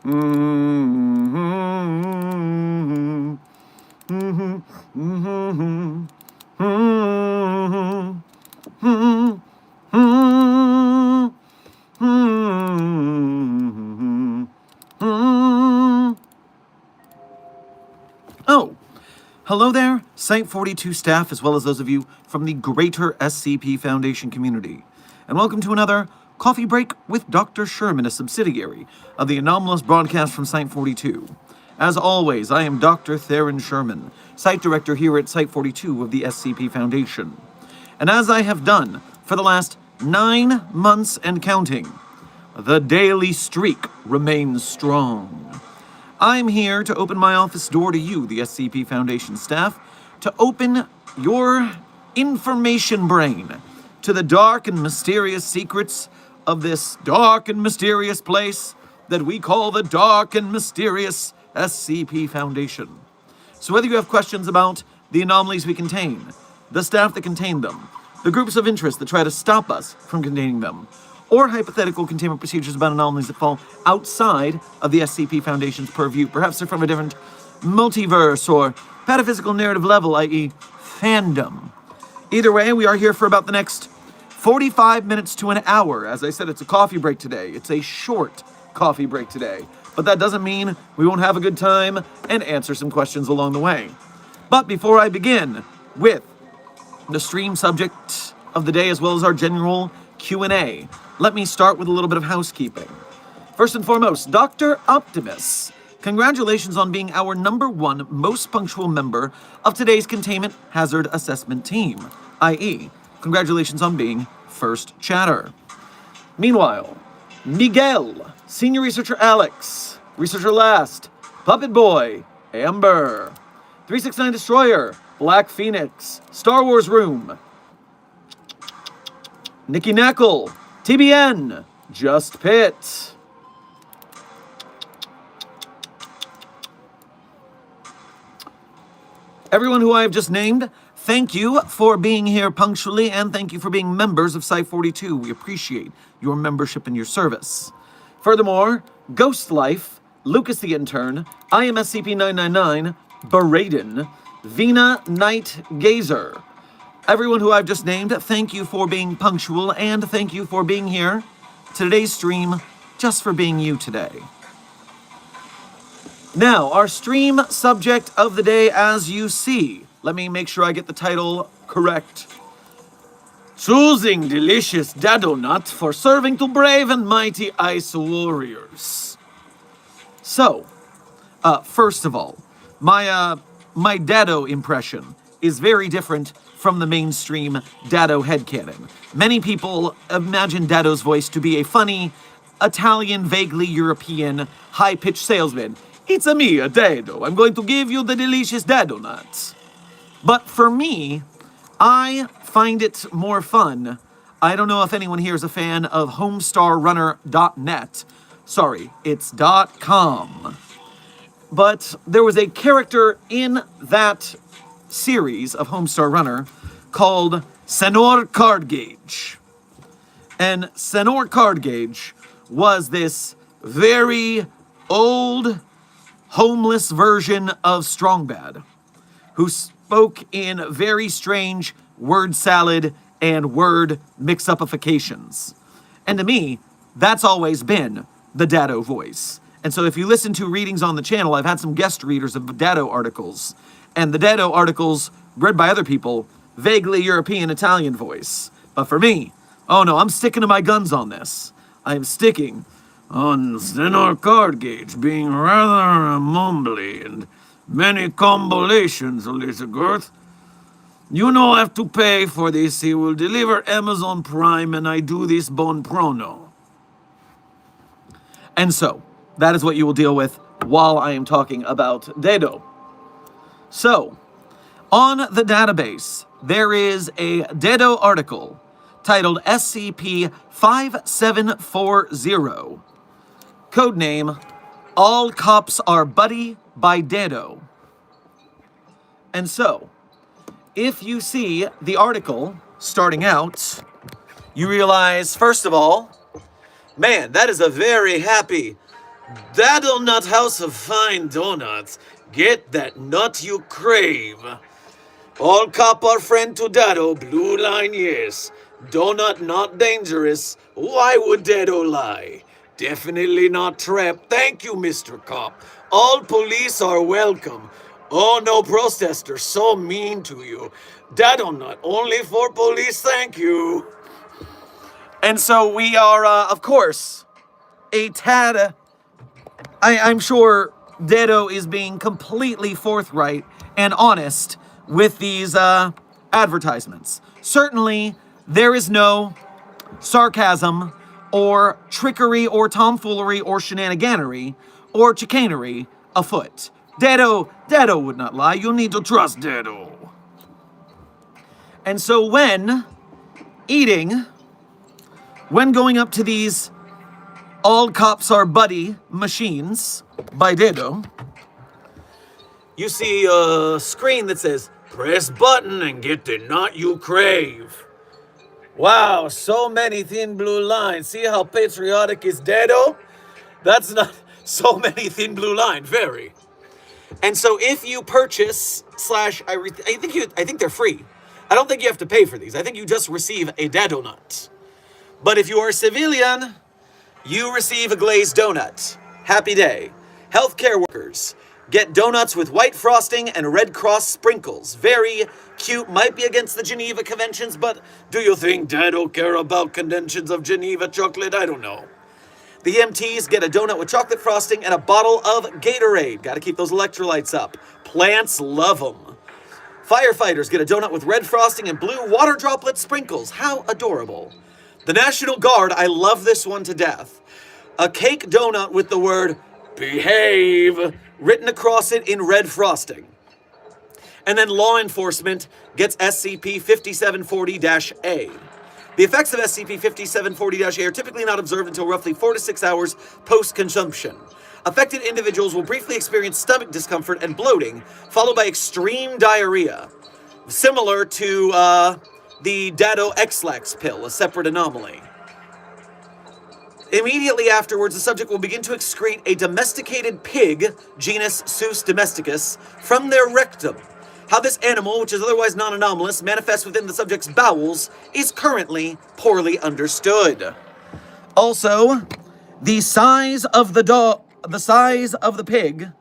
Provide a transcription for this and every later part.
Oh, hello there, Site 42 staff, as well as those of you from the greater SCP Foundation community. And welcome to another Coffee Break with Dr. Sherman, a subsidiary of the anomalous broadcast from Site 42. As always, I am Dr. Theron Sherman, Site Director here at Site 42 of the SCP Foundation. And as I have done for the last 9 months and counting, the daily streak remains strong. I'm here to open my office door to you, the SCP Foundation staff, to open your information brain to the dark and mysterious secrets of this dark and mysterious place that we call the dark and mysterious SCP Foundation. So whether you have questions about the anomalies we contain, the staff that contain them, the groups of interest that try to stop us from containing them, or hypothetical containment procedures about anomalies that fall outside of the SCP Foundation's purview. Perhaps they're from a different multiverse or pataphysical narrative level, i.e. fandom. Either way, we are here for about the next 45 minutes to an hour. As I said, it's a coffee break today. It's a short coffee break today. But that doesn't mean we won't have a good time and answer some questions along the way. But before I begin with the stream subject of the day as well as our general Q&A, let me start with a little bit of housekeeping. First and foremost, Dr. Optimus, congratulations on being our #1 most punctual member of today's Containment Hazard Assessment team, i.e., congratulations on being first chatter. Meanwhile, Miguel, Senior Researcher Alex, Researcher Last, Puppet Boy, Amber, 369 Destroyer, Black Phoenix, Star Wars Room, Nikki Knackle, TBN, Just Pit. Everyone who I have just named, thank you for being here punctually, and thank you for being members of Site 42. We appreciate your membership and your service. Furthermore, Ghost Life, Lucas the Intern, I am SCP-999, Beraden, Vina Night Gazer. Everyone who I've just named, thank you for being punctual, and thank you for being here to today's stream, just for being you today. Now, our stream subject of the day, as you see. Let me make sure I get the title correct. Choosing delicious dado-nut for serving to brave and mighty ice warriors. So, first of all, my dado impression is very different from the mainstream Dado headcanon. Many people imagine Dado's voice to be a funny, Italian, vaguely European, high-pitched salesman. It's a me, a Dado. I'm going to give you the delicious dado-nuts. But for me, I find it more fun. I don't know if anyone here is a fan of homestarrunner.net. Sorry, it's .com. But there was a character in that series of Homestar Runner called Senor Cardgage. And Senor Cardgage was this very old, homeless version of Strongbad, who spoke in very strange word salad and word mix-upifications. And to me, that's always been the Dado voice. And so if you listen to readings on the channel, I've had some guest readers of Dado articles. And the Dado articles, read by other people, vaguely European Italian voice. But for me, oh no, I'm sticking to my guns on this. I'm sticking on Senor Cardgage being rather mumbly and many combinations, Elizabeth. You know I have to pay for this. He will deliver Amazon Prime, and I do this bon prono. And so, that is what you will deal with while I am talking about Dado. So, on the database, there is a Dado article titled SCP-5740, codename All Cops Are Buddy by Dado. And so, if you see the article starting out, you realize, first of all, man, that is a very happy, Dado-nut House of Fine Donuts. Get that nut you crave. All cop are friend to Dado, blue line yes. Donut not dangerous, why would Dado lie? Definitely not trap, thank you Mr. Cop. All police are welcome. Oh no protester, so mean to you. Dado nut, only for police, thank you. And so we are, of course, a tad... I'm sure Dado is being completely forthright and honest with these advertisements. Certainly, there is no sarcasm or trickery or tomfoolery or shenaniganery or chicanery afoot. Dado would not lie. You need to trust Dado. And so when going up to these all cops are buddy machines by Dado, you see a screen that says, press button and get the nut you crave. Wow, so many thin blue lines. See how patriotic is Dado? That's not so many thin blue lines, very. And so if you purchase I think they're free. I don't think you have to pay for these. I think you just receive a Dado nut. But if you are a civilian, you receive a glazed donut. Happy day. Healthcare workers get donuts with white frosting and Red Cross sprinkles. Very cute. Might be against the Geneva Conventions, but do you think Dado care about conventions of Geneva chocolate? I don't know. The EMTs get a donut with chocolate frosting and a bottle of Gatorade. Gotta keep those electrolytes up. Plants love them. Firefighters get a donut with red frosting and blue water droplet sprinkles. How adorable. The National Guard, I love this one to death. A cake donut with the word behave written across it in red frosting. And then law enforcement gets SCP-5740-A. The effects of SCP-5740-A are typically not observed until roughly 4 to 6 hours post-consumption. Affected individuals will briefly experience stomach discomfort and bloating, followed by extreme diarrhea, similar to the Dado X-Lax pill, a separate anomaly. Immediately afterwards, the subject will begin to excrete a domesticated pig, genus Sus domesticus, from their rectum. How this animal, which is otherwise non-anomalous, manifests within the subject's bowels is currently poorly understood. Also, the size of the pig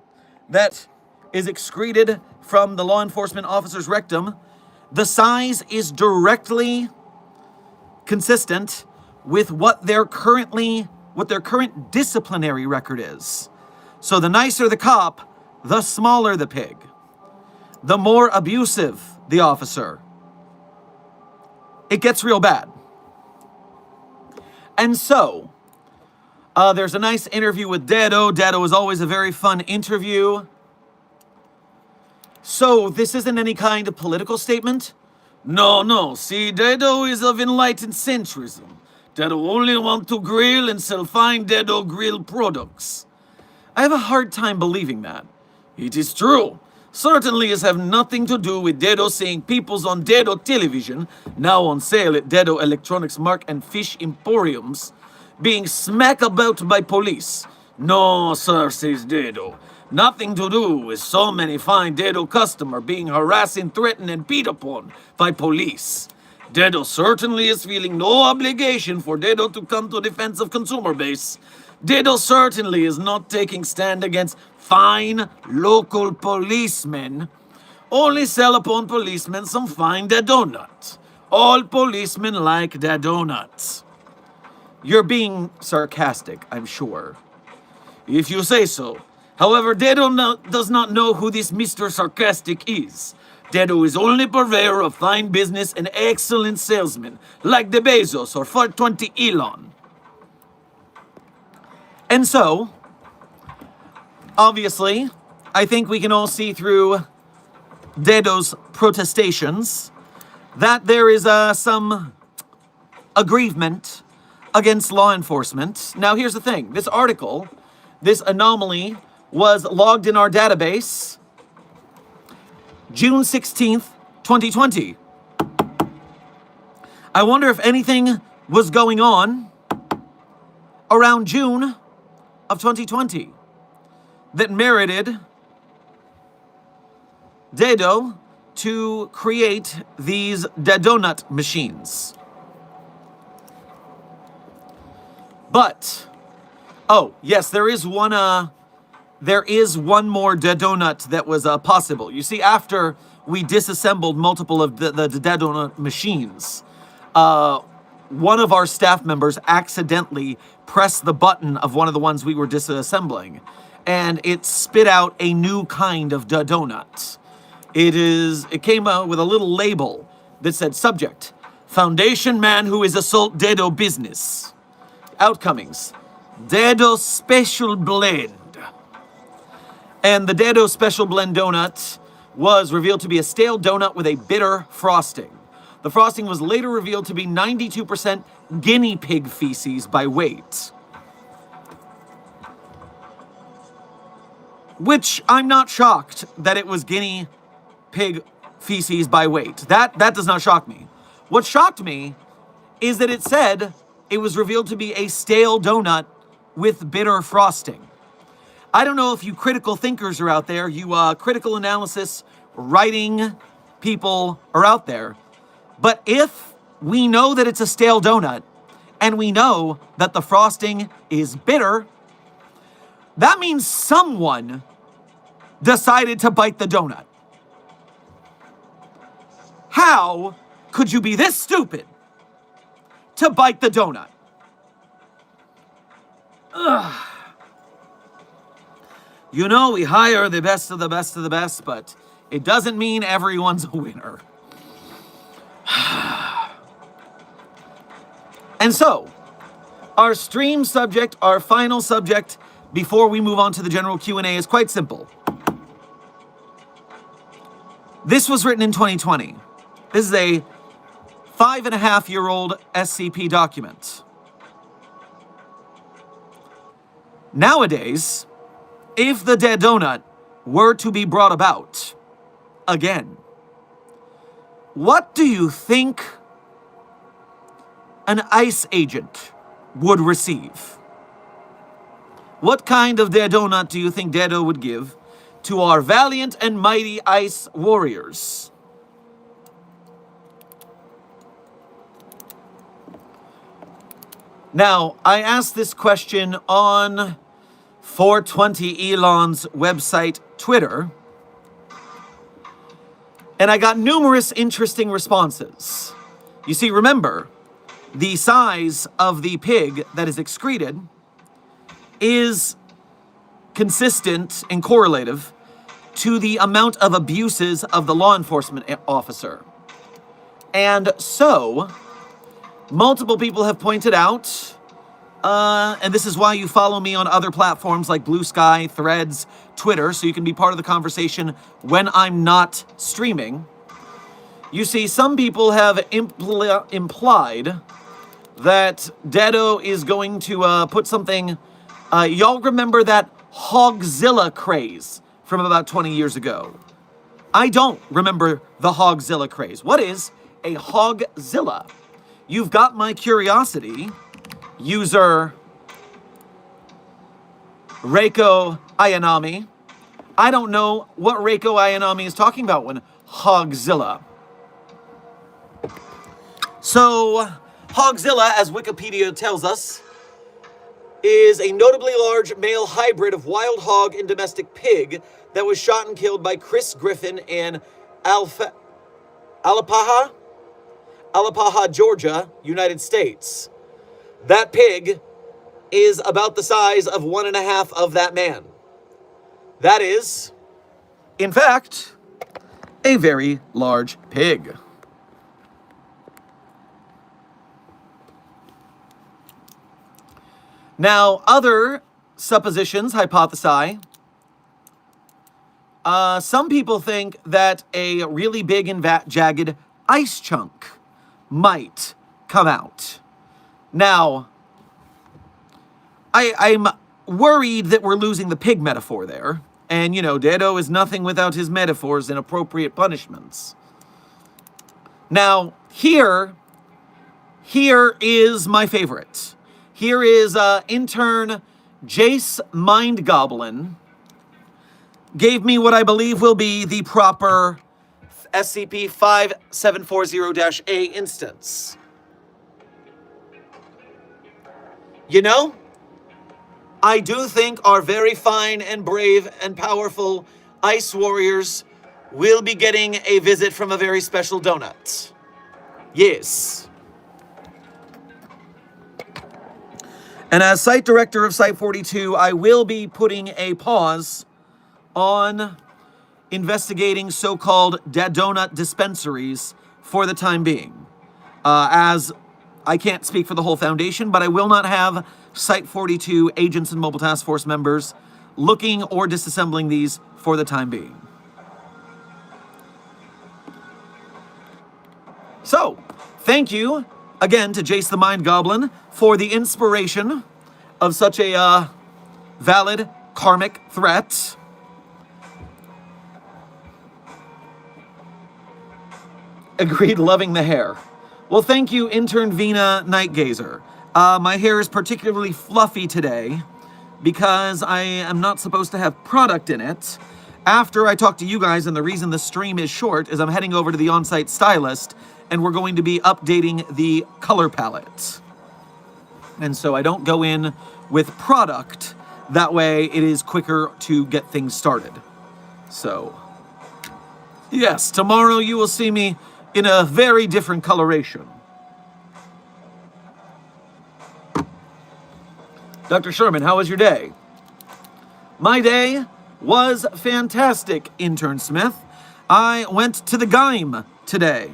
that is excreted from the law enforcement officer's rectum, the size is directly consistent with what their current disciplinary record is. So the nicer the cop, the smaller the pig. The more abusive the officer, it gets real bad. And so, there's a nice interview with Dado. Dado is always a very fun interview. So, this isn't any kind of political statement? No. See, Dado is of enlightened centrism. Dado only want to grill and sell fine Dado grill products. I have a hard time believing that. It is true. Certainly has have nothing to do with Dado saying peoples on Dado television, now on sale at Dado Electronics Mark and Fish Emporiums, being smack about by police. No, sir, says Dado. Nothing to do with so many fine Dado customer being harassed and threatened and beat upon by police. Dado certainly is feeling no obligation for Dado to come to defense of consumer base. Dado certainly is not taking stand against fine local policemen. Only sell upon policemen some fine Dado-nut. All policemen like Dado-nuts. You're being sarcastic, I'm sure. If you say so. However, Dado does not know who this Mr. Sarcastic is. Dado is only purveyor of fine business and excellent salesman, like the Bezos or 420 Elon. And so, obviously, I think we can all see through Dado's protestations that there is some aggrievement against law enforcement. Now, here's the thing. This article, this anomaly, was logged in our database June 16th, 2020. I wonder if anything was going on around June of 2020 that merited Dado to create these dado-nut machines. But, oh, yes, there is one more dado-nut that was possible. You see, after we disassembled multiple of the dado-nut machines, one of our staff members accidentally pressed the button of one of the ones we were disassembling, and it spit out a new kind of dado-nut. It came with a little label that said, subject, Foundation man who is assault dado business. Outcomings, Dado Special Blend. And the Dado Special Blend donut was revealed to be a stale donut with a bitter frosting. The frosting was later revealed to be 92% guinea pig feces by weight. Which I'm not shocked that it was guinea pig feces by weight. That does not shock me. What shocked me is that it said it was revealed to be a stale donut with bitter frosting. I don't know if you critical thinkers are out there, you critical analysis writing people are out there, but if we know that it's a stale donut and we know that the frosting is bitter, that means someone decided to bite the donut. How could you be this stupid to bite the donut? Ugh. You know, we hire the best of the best of the best, but it doesn't mean everyone's a winner. And so, our stream subject, our final subject, before we move on to the general Q&A is quite simple. This was written in 2020. This is a 5.5-year-old SCP document. Nowadays, if the dado-nut were to be brought about again, what do you think an ICE agent would receive? What kind of dado-nut do you think Dado would give to our valiant and mighty ICE warriors? Now, I asked this question on 420 Elon's website, Twitter, and I got numerous interesting responses. You see, remember, the size of the pig that is excreted is consistent and correlative to the amount of abuses of the law enforcement officer. And so, multiple people have pointed out, and this is why you follow me on other platforms like Blue Sky, Threads, Twitter, so you can be part of the conversation when I'm not streaming. You see, some people have implied that Dado is going to put something... y'all remember that Hogzilla craze from about 20 years ago? I don't remember the Hogzilla craze. What is a Hogzilla? You've got my curiosity. User Reiko Ayanami. I don't know what Reiko Ayanami is talking about when Hogzilla. So, Hogzilla, as Wikipedia tells us, is a notably large male hybrid of wild hog and domestic pig that was shot and killed by Chris Griffin in Alapaha, Georgia, United States. That pig is about the size of 1.5 of that man. That is, in fact, a very large pig. Now, other suppositions hypothesize. Some people think that a really big and jagged ice chunk might come out. Now, I'm worried that we're losing the pig metaphor there. And, you know, Dado is nothing without his metaphors and appropriate punishments. Now, here is my favorite. Here is intern Jace Mind Goblin gave me what I believe will be the proper SCP-5740-A instance. You know, I do think our very fine and brave and powerful ice warriors will be getting a visit from a very special donut. Yes. And as site director of Site 42, I will be putting a pause on investigating so-called dado-nut dispensaries for the time being. As I can't speak for the whole Foundation, but I will not have Site 42 agents and Mobile Task Force members looking or disassembling these for the time being. So, thank you again to Jace the Mind Goblin for the inspiration of such a valid karmic threat. Agreed, loving the hair. Well, thank you, Intern Vina Nightgazer. My hair is particularly fluffy today because I am not supposed to have product in it. After I talk to you guys, and the reason the stream is short is I'm heading over to the on-site stylist, and we're going to be updating the color palette. And so I don't go in with product. That way it is quicker to get things started. So, yes, tomorrow you will see me in a very different coloration. Dr. Sherman, how was your day? My day was fantastic, Intern Smith. I went to the Gaim today.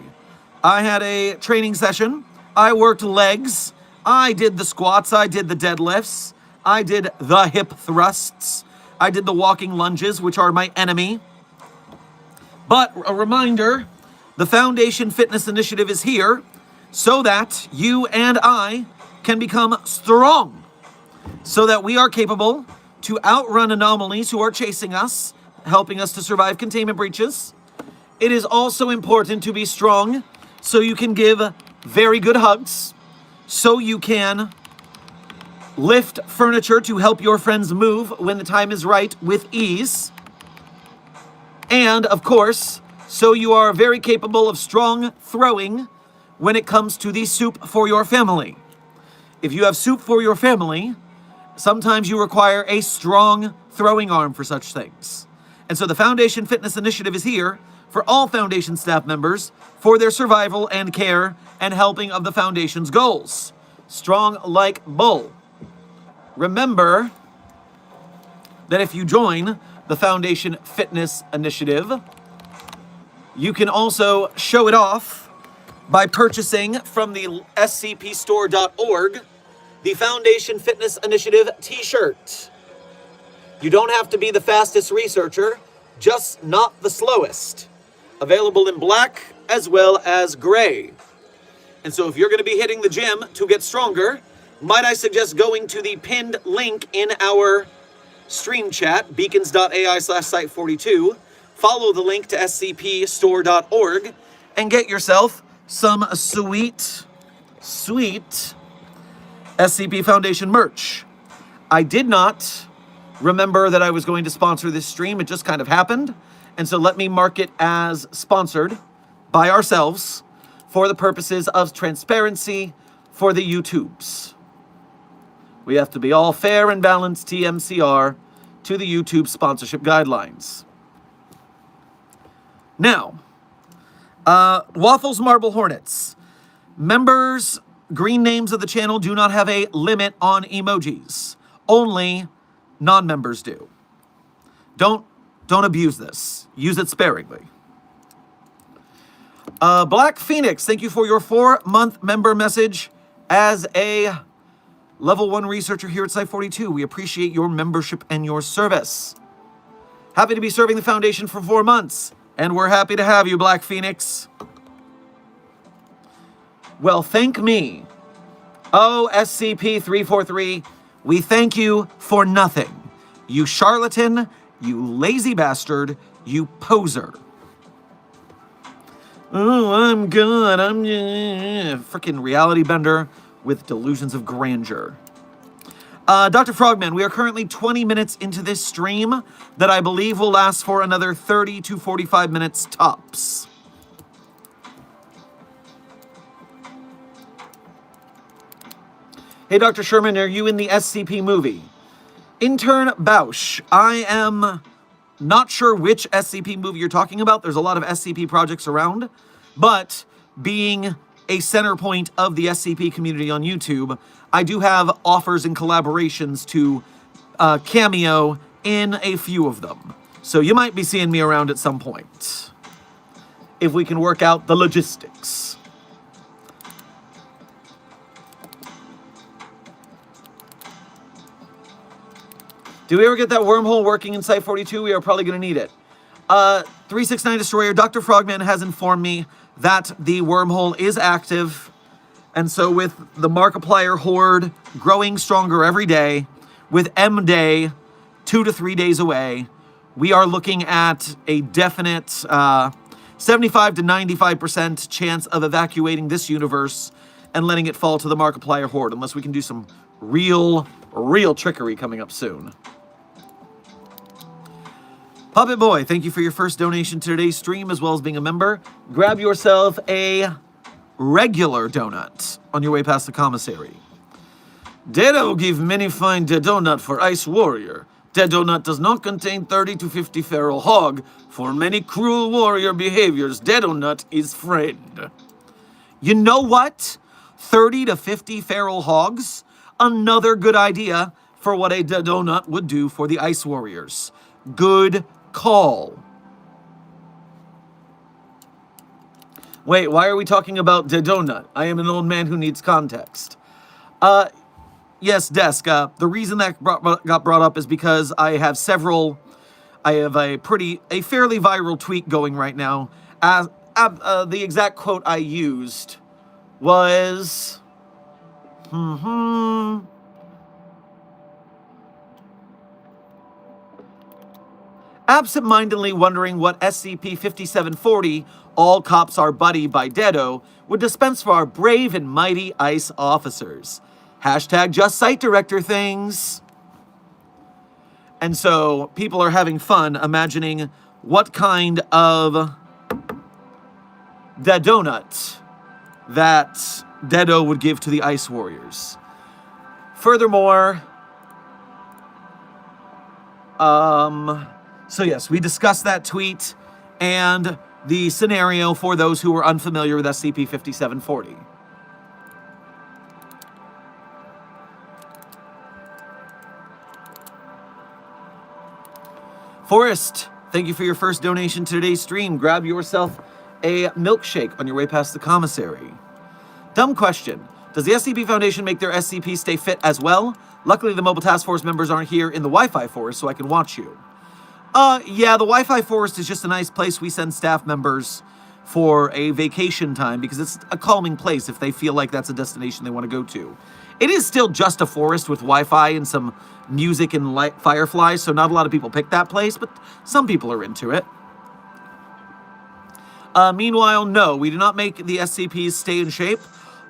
I had a training session. I worked legs. I did the squats. I did the deadlifts. I did the hip thrusts. I did the walking lunges, which are my enemy. But a reminder, the Foundation Fitness Initiative is here so that you and I can become strong, so that we are capable to outrun anomalies who are chasing us, helping us to survive containment breaches. It is also important to be strong so you can give very good hugs, so you can lift furniture to help your friends move when the time is right with ease. And, of course, so you are very capable of strong throwing when it comes to the soup for your family. If you have soup for your family, sometimes you require a strong throwing arm for such things. And so the Foundation Fitness Initiative is here for all Foundation staff members for their survival and care and helping of the Foundation's goals. Strong like bull. Remember that if you join the Foundation Fitness Initiative, you can also show it off by purchasing from the scpstore.org the Foundation Fitness Initiative t-shirt. You don't have to be the fastest researcher, just not the slowest. Available in black as well as gray. And so if you're going to be hitting the gym to get stronger, might I suggest going to the pinned link in our stream chat, beacons.ai/site42, follow the link to scpstore.org, and get yourself some sweet SCP Foundation merch. I did not remember that I was going to sponsor this stream. It just kind of happened. And so let me mark it as sponsored by ourselves for the purposes of transparency for the YouTubes. We have to be all fair and balanced TMCR to the YouTube sponsorship guidelines. Now, Waffles Marble Hornets. Members, green names of the channel do not have a limit on emojis. Only non-members do. Don't abuse this. Use it sparingly. Black Phoenix, thank you for your 4-month member message. As a level 1 researcher here at Site 42, we appreciate your membership and your service. Happy to be serving the Foundation for 4 months, and we're happy to have you, Black Phoenix. Well, thank me. Oh, SCP-343, we thank you for nothing. You charlatan, you lazy bastard, you poser. Oh, I'm good. I'm freaking reality bender with delusions of grandeur. Dr. Frogman, we are currently 20 minutes into this stream that I believe will last for another 30 to 45 minutes tops. Hey, Dr. Sherman, are you in the SCP movie? Intern Bausch, I am not sure which SCP movie you're talking about. There's a lot of SCP projects around, but being a center point of the SCP community on YouTube, I do have offers and collaborations to cameo in a few of them. So you might be seeing me around at some point, if we can work out the logistics. Do we ever get that wormhole working in Site 42? We are probably going to need it. 369 Destroyer, Dr. Frogman has informed me that the wormhole is active. And so with the Markiplier horde growing stronger every day, with M Day 2 to 3 days away, we are looking at a definite 75 to 95% chance of evacuating this universe and letting it fall to the Markiplier horde, unless we can do some real trickery coming up soon. Puppet Boy, thank you for your first donation to today's stream, as well as being a member. Grab yourself a regular donut on your way past the commissary. Dado give many fine dado-nut for Ice Warrior. Dado-nut does not contain 30 to 50 feral hog. For many cruel warrior behaviors, dado-nut is friend. You know what? 30 to 50 feral hogs? Another good idea for what a dado-nut would do for the Ice Warriors. Good call. Wait, why are we talking about dado-nut? I am an old man who needs context. Yes, Desk. The reason that got brought up is because I have a fairly viral tweet going right now. The exact quote I used was... Absent-mindedly wondering what SCP-5740, All Cops Are Buddy by Dedo, would dispense for our brave and mighty ICE officers. Hashtag just site director things. And so people are having fun imagining what kind of dado-nut that Dedo would give to the Ice Warriors. Furthermore, so yes, we discussed that tweet and the scenario for those who are unfamiliar with SCP-5740. Forrest, thank you for your first donation to today's stream. Grab yourself a milkshake on your way past the commissary. Dumb question. Does the SCP Foundation make their SCP stay fit as well? Luckily, the Mobile Task Force members aren't here in the Wi-Fi forest, so I can watch you. Yeah, the Wi-Fi forest is just a nice place we send staff members for a vacation time because it's a calming place if they feel like that's a destination they want to go to. It is still just a forest with Wi-Fi and some music and fireflies, so not a lot of people pick that place, but some people are into it. Meanwhile, no, we do not make the SCPs stay in shape,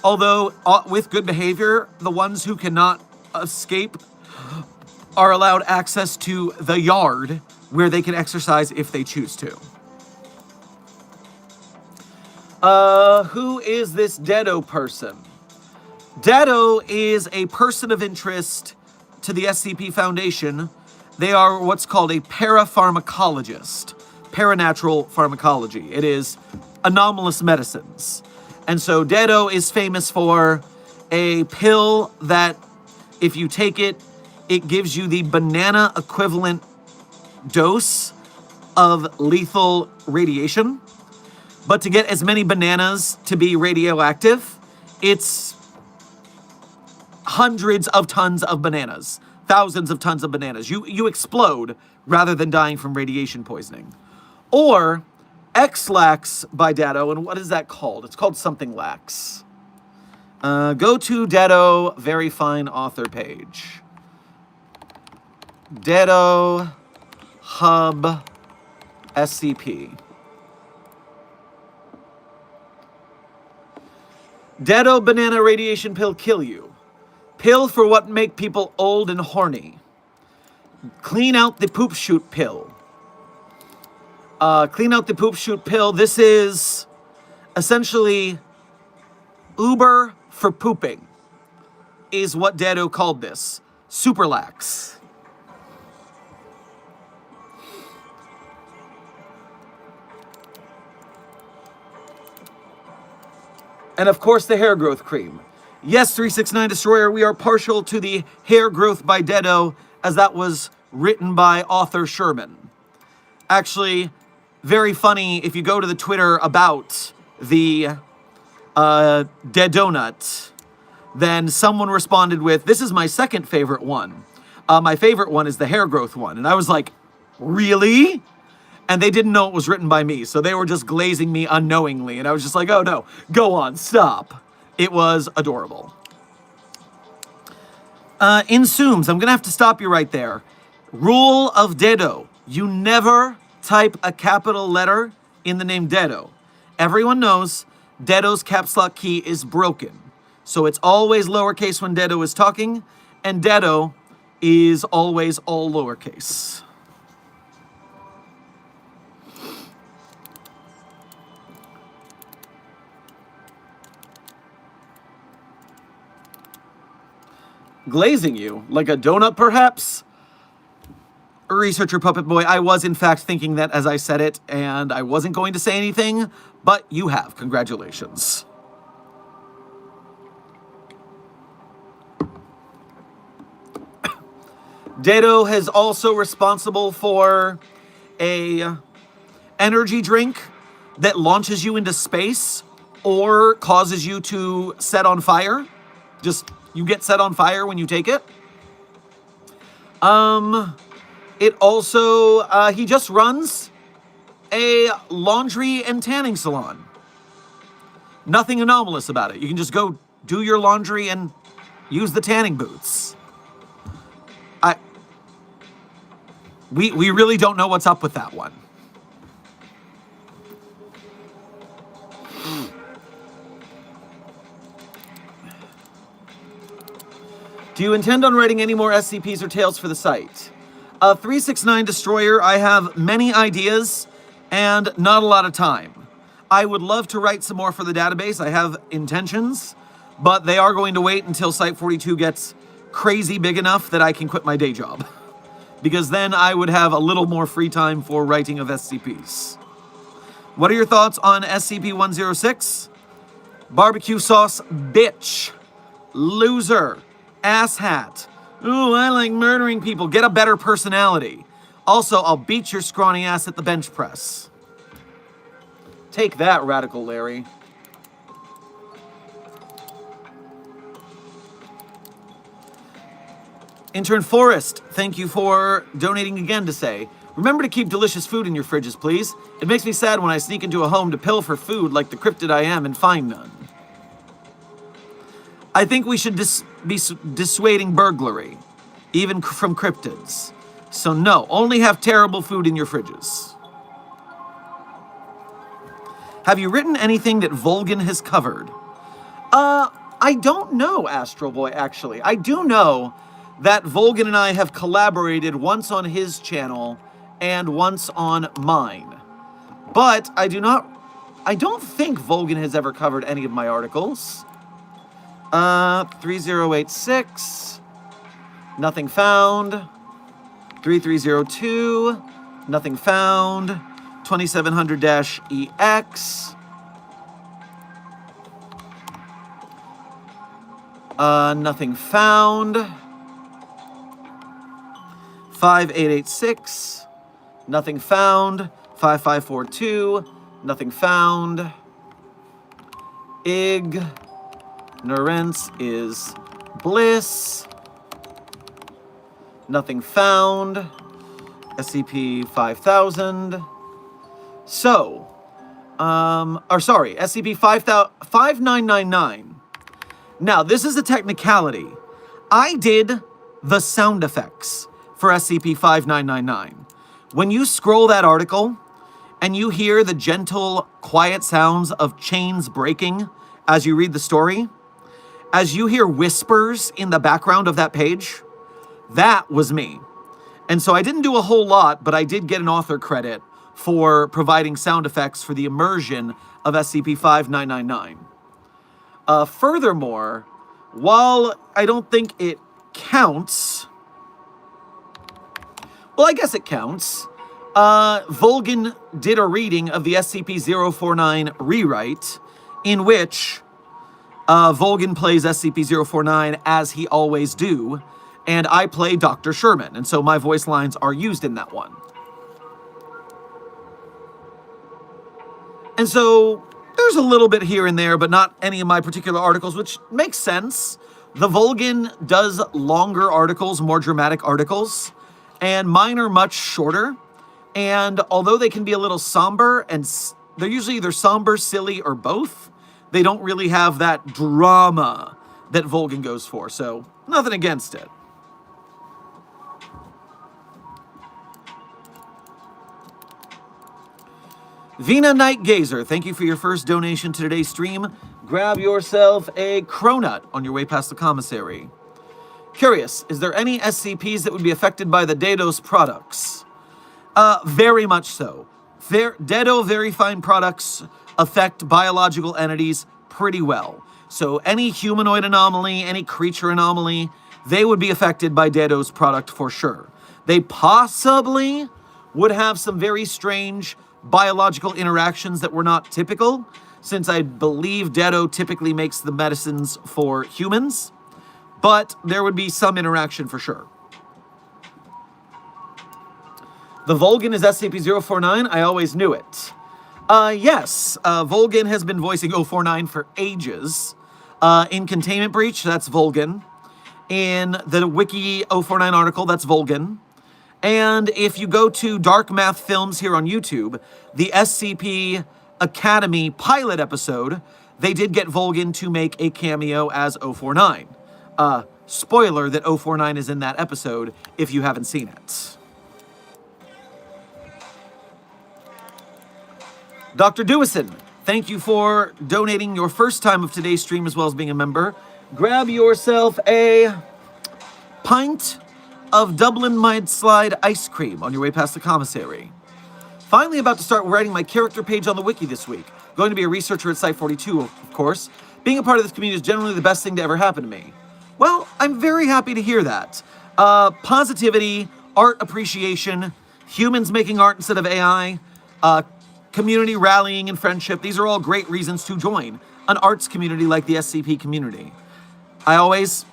although with good behavior, the ones who cannot escape are allowed access to the yard where they can exercise if they choose to. Who is this Dedo person? Dedo is a person of interest to the SCP Foundation. They are what's called a parapharmacologist. Paranatural pharmacology. It is anomalous medicines. And so Dedo is famous for a pill that, if you take it, it gives you the banana equivalent dose of lethal radiation. But to get as many bananas to be radioactive, it's hundreds of tons of bananas, thousands of tons of bananas. You explode rather than dying from radiation poisoning. Or X-Lax by Dado, and what is that called? It's called something lax. Go to Dado, very fine author page. Dado Hub SCP. Dado banana radiation pill kill you. Pill for what make people old and horny. Clean out the poop shoot pill. Clean out the poop shoot pill. This is essentially Uber for pooping, is what Dado called this. Super lax. And of course, the hair growth cream. Yes, 369 Destroyer, we are partial to the hair growth by Dado, as that was written by author Sherman. Actually, very funny if you go to the Twitter about the dado-nut, then someone responded with, this is my second favorite one. My favorite one is the hair growth one. And I was like, really? And they didn't know it was written by me, so they were just glazing me unknowingly. And I was just like, oh no, go on, stop. It was adorable. Insooms, I'm gonna have to stop you right there. Rule of Dado, you never type a capital letter in the name Dado. Everyone knows Dado's caps lock key is broken. So it's always lowercase when Dado is talking, and Dado is always all lowercase. Glazing you? Like a donut, perhaps? Researcher Puppet Boy, I was in fact thinking that as I said it, and I wasn't going to say anything, but you have. Congratulations. Dado is also responsible for a energy drink that launches you into space or causes you to set on fire. Just, you get set on fire when you take it. It also, he just runs a laundry and tanning salon. Nothing anomalous about it. You can just go do your laundry and use the tanning boots. We really don't know what's up with that one. Do you intend on writing any more SCPs or tales for the site? 369 Destroyer, I have many ideas and not a lot of time. I would love to write some more for the database. I have intentions, but they are going to wait until Site 42 gets crazy big enough that I can quit my day job. Because then I would have a little more free time for writing of SCPs. What are your thoughts on SCP-106? Barbecue sauce, bitch. Loser. Asshat. Ooh, I like murdering people. Get a better personality. Also, I'll beat your scrawny ass at the bench press. Take that, Radical Larry. Intern Forrest, thank you for donating again to say, remember to keep delicious food in your fridges, please. It makes me sad when I sneak into a home to pill for food like the cryptid I am and find none. I think we should be dissuading burglary, even from cryptids. So no, only have terrible food in your fridges. Have you written anything that Volgan has covered? I don't know, Astro Boy, actually. I do know that Volgan and I have collaborated once on his channel and once on mine. But I don't think Volgan has ever covered any of my articles. 3086, nothing found. 3302, nothing found. 2700-EX. Nothing found. 5886, nothing found. 5542, nothing found. Ignorance is bliss. Nothing found. SCP-5000. So, SCP-5999. Now, this is a technicality. I did the sound effects for SCP-5999. When you scroll that article and you hear the gentle, quiet sounds of chains breaking as you read the story, as you hear whispers in the background of that page, that was me. And so I didn't do a whole lot, but I did get an author credit for providing sound effects for the immersion of SCP-5999. Furthermore, while I don't think it counts, well, I guess it counts. Volgan did a reading of the SCP-049 rewrite, in which Volgan plays SCP-049 as he always do, and I play Dr. Sherman, and so my voice lines are used in that one. And so there's a little bit here and there, but not any of my particular articles, which makes sense. The Volgan does longer articles, more dramatic articles, and mine are much shorter. And although they can be a little somber, and they're usually either somber, silly, or both, they don't really have that drama that Volgan goes for, so nothing against it. Vina Night Gazer, thank you for your first donation to today's stream. Grab yourself a cronut on your way past the commissary. Curious, is there any SCPs that would be affected by the Dados products? Very much so. Dado very fine products affect biological entities pretty well. So any humanoid anomaly, any creature anomaly, they would be affected by Dado's product for sure. They possibly would have some very strange biological interactions that were not typical, since I believe Dado typically makes the medicines for humans, but there would be some interaction for sure. The Volgan is SCP-049. I always knew it. Yes, Volgan has been voicing 049 for ages. In Containment Breach, that's Volgan. In the Wiki 049 article, that's Volgan. And if you go to Dark Math Films here on YouTube, the SCP Academy pilot episode, they did get Volgan to make a cameo as 049. Spoiler that 049 is in that episode if you haven't seen it. Dr. Dewison, thank you for donating your first time of today's stream as well as being a member. Grab yourself a pint of Dublin Mudslide ice cream on your way past the commissary. Finally about to start writing my character page on the wiki this week. Going to be a researcher at Site 42, of course. Being a part of this community is generally the best thing to ever happen to me. Well, I'm very happy to hear that. Positivity, art appreciation, humans making art instead of AI, community rallying and friendship, these are all great reasons to join an arts community like the SCP community. I always,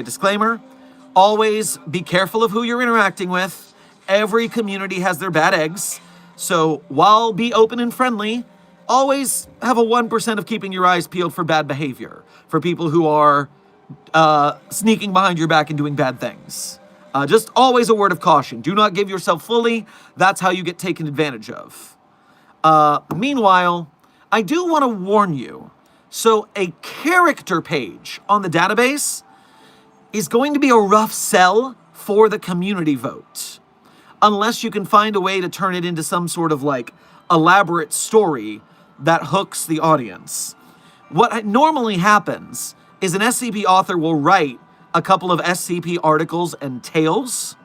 disclaimer, always be careful of who you're interacting with. Every community has their bad eggs, so while be open and friendly, always have a 1% of keeping your eyes peeled for bad behavior, for people who are sneaking behind your back and doing bad things. Just always a word of caution. Do not give yourself fully. That's how you get taken advantage of. Meanwhile, I do want to warn you. So a character page on the database is going to be a rough sell for the community vote. Unless you can find a way to turn it into some sort of like elaborate story that hooks the audience. What normally happens is an SCP author will write a couple of SCP articles and tales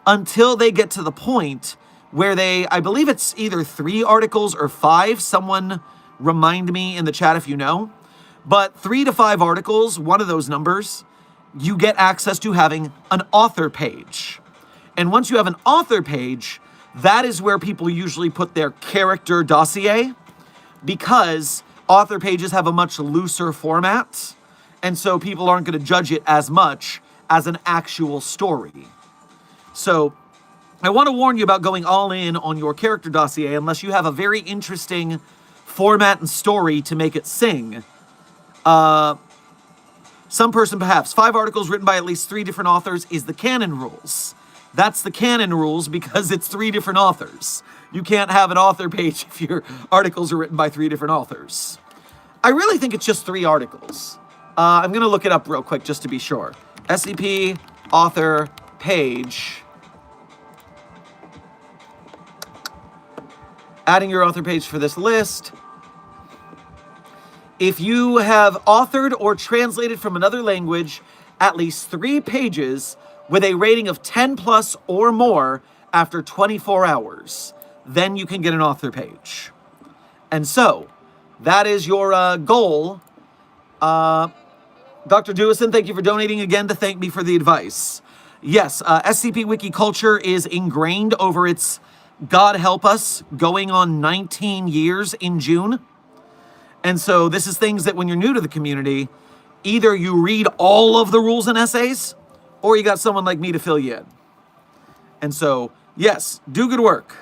until they get to the point where I believe it's either 3 articles or 5. Someone remind me in the chat if you know. But 3 to 5 articles, one of those numbers, you get access to having an author page. And once you have an author page, that is where people usually put their character dossier, because author pages have a much looser format. And so people aren't going to judge it as much as an actual story. So I want to warn you about going all in on your character dossier unless you have a very interesting format and story to make it sing. Some person perhaps. 5 articles written by at least 3 different authors is the canon rules. That's the canon rules because it's 3 different authors. You can't have an author page if your articles are written by 3 different authors. I really think it's just 3 articles. I'm going to look it up real quick just to be sure. SCP author page. Adding your author page for this list. If you have authored or translated from another language at least 3 pages with a rating of 10 plus or more after 24 hours, then you can get an author page. And so, that is your goal. Dr. Dewison, thank you for donating again to thank me for the advice. Yes, SCP Wiki culture is ingrained over its, God help us, going on 19 years in June. And so this is things that when you're new to the community, either you read all of the rules and essays, or you got someone like me to fill you in. And so, yes, do good work.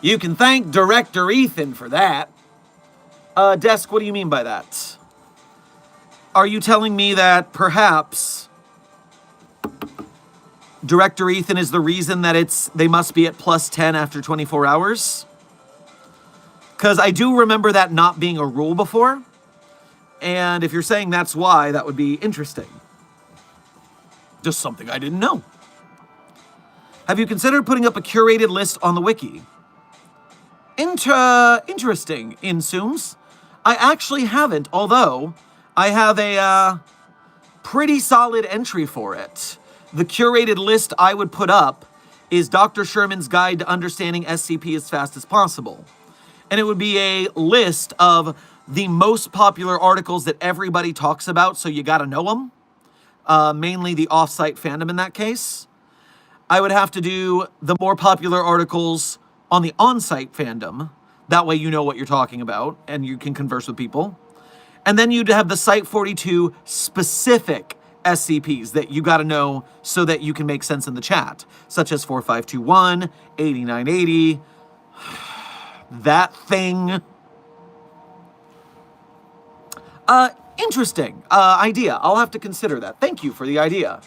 You can thank Director Ethan for that. Desk, what do you mean by that? Are you telling me that perhaps Director Ethan is the reason that they must be at plus 10 after 24 hours? Because I do remember that not being a rule before. And if you're saying that's why, that would be interesting. Just something I didn't know. Have you considered putting up a curated list on the wiki? Interesting, Insooms. I actually haven't, although I have a pretty solid entry for it. The curated list I would put up is Dr. Sherman's Guide to Understanding SCP as Fast as Possible. And it would be a list of the most popular articles that everybody talks about, so you gotta know them. Mainly the off-site fandom in that case. I would have to do the more popular articles on the on-site fandom. That way you know what you're talking about, and you can converse with people. And then you'd have the Site 42 specific SCPs that you gotta know so that you can make sense in the chat, such as 4521, 8980, that thing. Interesting idea. I'll have to consider that. Thank you for the idea.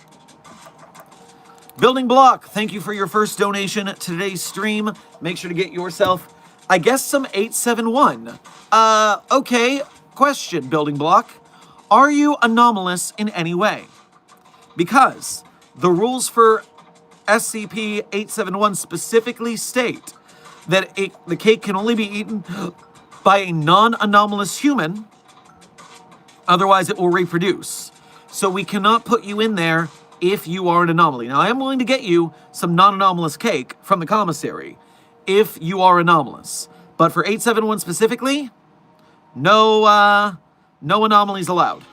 Building Block, thank you for your first donation to today's stream. Make sure to get yourself, I guess, some 871. Okay, question, Building Block. Are you anomalous in any way? Because the rules for SCP-871 specifically state that the cake can only be eaten by a non-anomalous human, otherwise it will reproduce. So we cannot put you in there if you are an anomaly. Now, I am willing to get you some non-anomalous cake from the commissary if you are anomalous. But for 871 specifically, no anomalies allowed.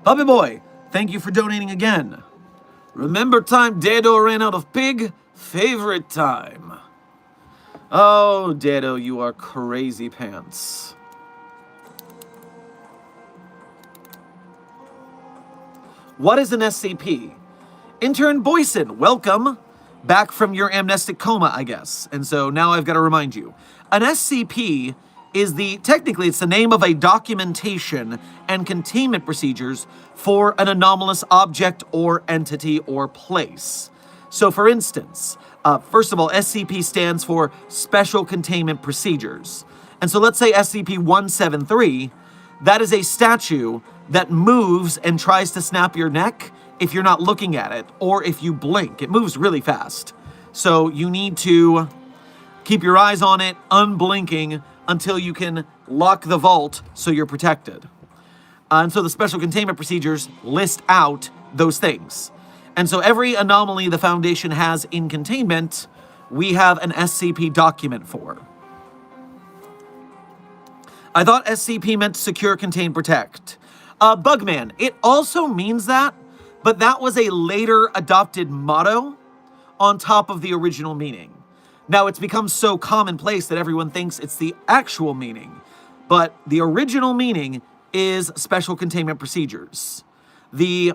Puppy Boy, thank you for donating again. Remember time Dado ran out of pig? Favorite time. Oh, Dado, you are crazy pants. What is an SCP? Intern Boyson, welcome back from your amnestic coma, I guess. And so now I've got to remind you. An SCP is technically it's the name of a documentation and containment procedures for an anomalous object or entity or place. So for instance, first of all, SCP stands for Special Containment Procedures. And so let's say SCP-173, that is a statue that moves and tries to snap your neck if you're not looking at it, or if you blink. It moves really fast. So you need to keep your eyes on it, unblinking, until you can lock the vault so you're protected. And so the special containment procedures list out those things. And so every anomaly the Foundation has in containment, we have an SCP document for. I thought SCP meant secure, contain, protect. Bugman, it also means that, but that was a later adopted motto on top of the original meaning. Now, it's become so commonplace that everyone thinks it's the actual meaning, but the original meaning is Special Containment Procedures. The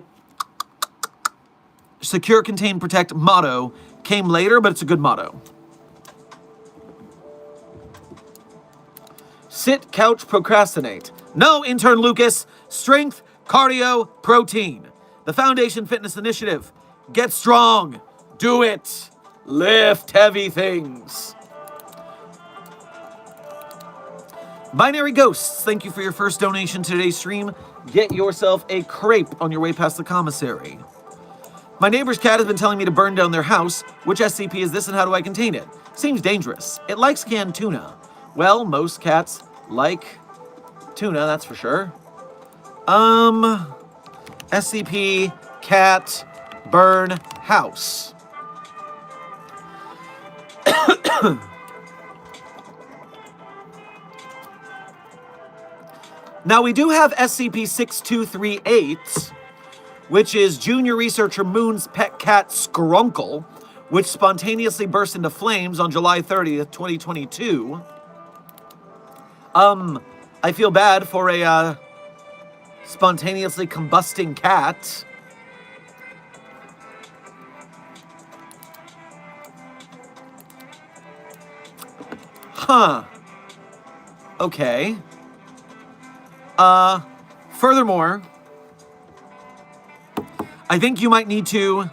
Secure, Contain, Protect motto came later, but it's a good motto. Sit, couch, procrastinate. No, Intern Lucas. Strength, cardio, protein. The Foundation Fitness Initiative. Get strong. Do it. Lift heavy things. Binary Ghosts, thank you for your first donation to today's stream. Get yourself a crepe on your way past the commissary. My neighbor's cat has been telling me to burn down their house. Which SCP is this and how do I contain it? Seems dangerous. It likes canned tuna. Well, most cats like tuna, that's for sure. SCP cat burn house. Now, we do have SCP-6238, which is Junior Researcher Moon's pet cat Skrunkle, which spontaneously burst into flames on July 30th, 2022. I feel bad for a spontaneously combusting cat. Huh. Okay. Furthermore, I think you might need to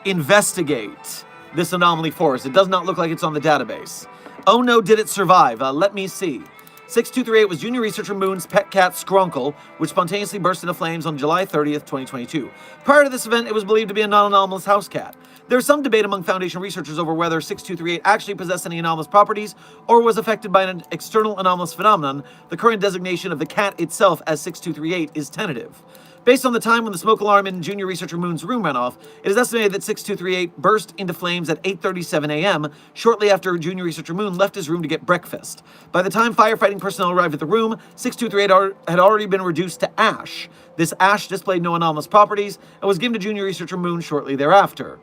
investigate this anomaly for us. It does not look like it's on the database. Oh no, did it survive? Let me see. 6238 was Junior Researcher Moon's pet cat Skrunkle, which spontaneously burst into flames on July 30th, 2022. Prior to this event, it was believed to be a non-anomalous house cat. There is some debate among Foundation researchers over whether 6238 actually possessed any anomalous properties or was affected by an external anomalous phenomenon. The current designation of the cat itself as 6238 is tentative. Based on the time when the smoke alarm in Junior Researcher Moon's room went off, it is estimated that 6238 burst into flames at 8:37 a.m., shortly after Junior Researcher Moon left his room to get breakfast. By the time firefighting personnel arrived at the room, 6238 had already been reduced to ash. This ash displayed no anomalous properties and was given to Junior Researcher Moon shortly thereafter.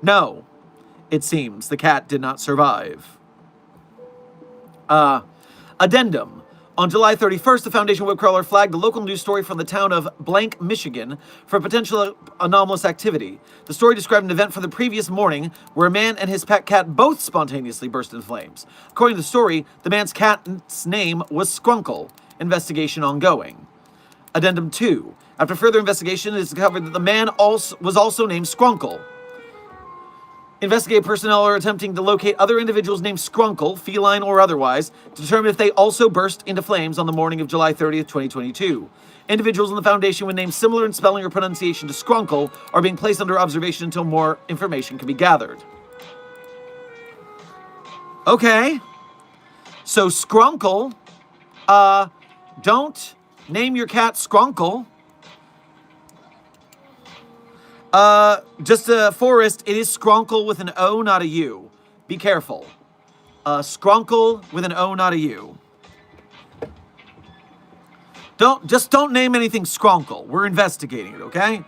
No, it seems the cat did not survive. Addendum. On July 31st, the Foundation webcrawler flagged a local news story from the town of Blank, Michigan, for potential anomalous activity. The story described an event from the previous morning where a man and his pet cat both spontaneously burst into flames. According to the story, the man's cat's name was Skrunkle. Investigation ongoing. Addendum 2. After further investigation, it is discovered that the man was also named Skrunkle. Investigative personnel are attempting to locate other individuals named Skrunkle, feline or otherwise, to determine if they also burst into flames on the morning of July 30th, 2022. Individuals in the Foundation with names similar in spelling or pronunciation to Skrunkle are being placed under observation until more information can be gathered. Okay. So Skrunkle, don't name your cat Skrunkle. Just a forest, it is Skrunkle with an O, not a U. Be careful. Skrunkle with an O, not a U. Don't name anything Skrunkle. We're investigating it, okay?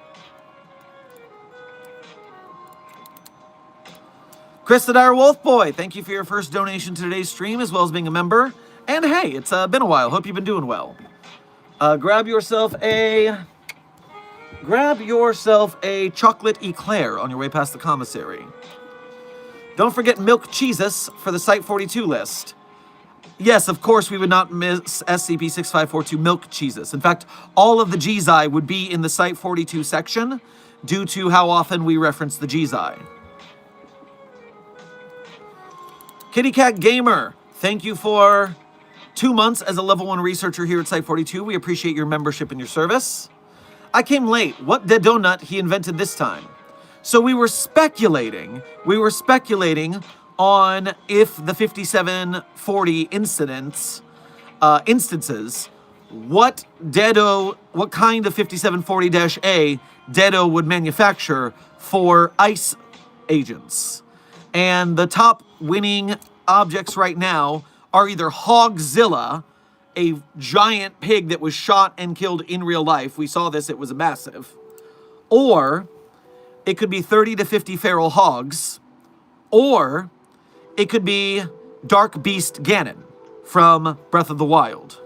Chris the Dire Wolf Boy, thank you for your first donation to today's stream, as well as being a member. And hey, it's been a while. Hope you've been doing well. Grab yourself a chocolate eclair on your way past the commissary. Don't forget milk cheeses for the Site 42 list. Yes, of course, we would not miss SCP-6542 milk cheeses. In fact, all of the GZI would be in the Site 42 section due to how often we reference the GZI. Kitty Cat Gamer, thank you for 2 months as a level 1 researcher here at Site 42. We appreciate your membership and your service. I came late. What dado-nut he invented this time? So we were speculating on if the 5740 instances, what kind of 5740-A dado would manufacture for ice agents. And the top winning objects right now are either Hogzilla, a giant pig that was shot and killed in real life. We saw this, it was massive. Or it could be 30 to 50 feral hogs. Or it could be Dark Beast Ganon from Breath of the Wild.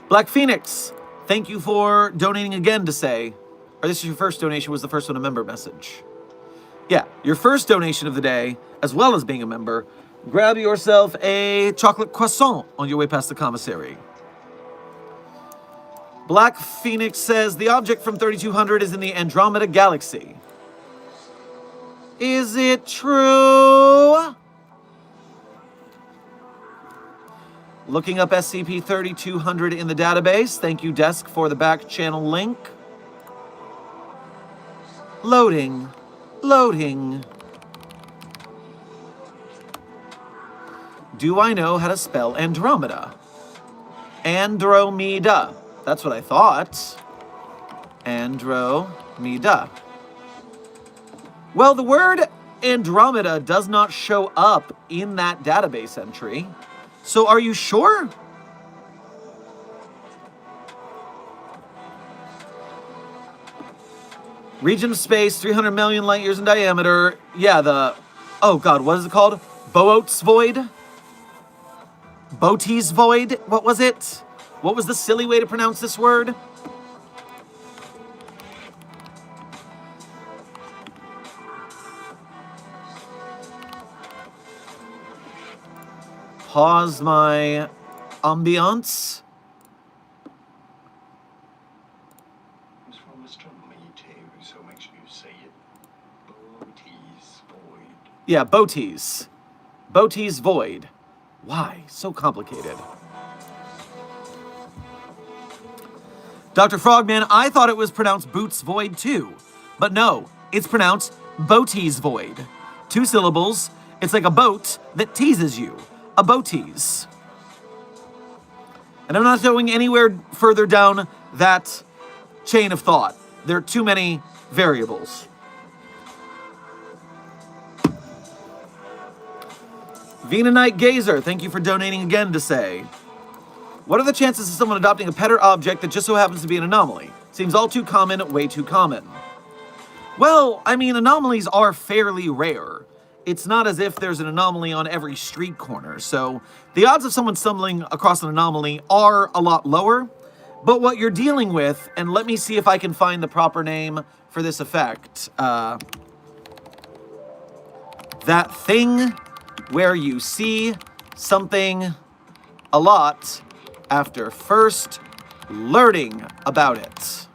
Black Phoenix, thank you for donating again to say, or this is your first donation, was the first one a member message. Yeah, your first donation of the day, as well as being a member, grab yourself a chocolate croissant on your way past the commissary. Black Phoenix says, the object from 3200 is in the Andromeda Galaxy. Is it true? Looking up SCP-3200 in the database. Thank you, Desk, for the back channel link. Loading. Loading. Do I know how to spell Andromeda? Andromeda. That's what I thought. Andromeda. Well, the word Andromeda does not show up in that database entry. So are you sure? Region of space, 300 million light years in diameter. Yeah, oh God, what is it called? Boot's Void? Bote's Void? What was it? What was the silly way to pronounce this word? Pause my ambiance. It's from astronomy too, so make sure you say it. Bote's Void. Yeah, Bote's. Bote's Void. Why? So complicated. Dr. Frogman, I thought it was pronounced Boots Void too. But no, it's pronounced Bote's Void. 2 syllables. It's like a boat that teases you. A boaties. And I'm not going anywhere further down that chain of thought. There are too many variables. Vena Night Gazer, thank you for donating again to say, what are the chances of someone adopting a pet or object that just so happens to be an anomaly? Seems all too common, way too common. Well, I mean, anomalies are fairly rare. It's not as if there's an anomaly on every street corner, so the odds of someone stumbling across an anomaly are a lot lower. But what you're dealing with, and let me see if I can find the proper name for this effect. That thing where you see something a lot after first learning about it.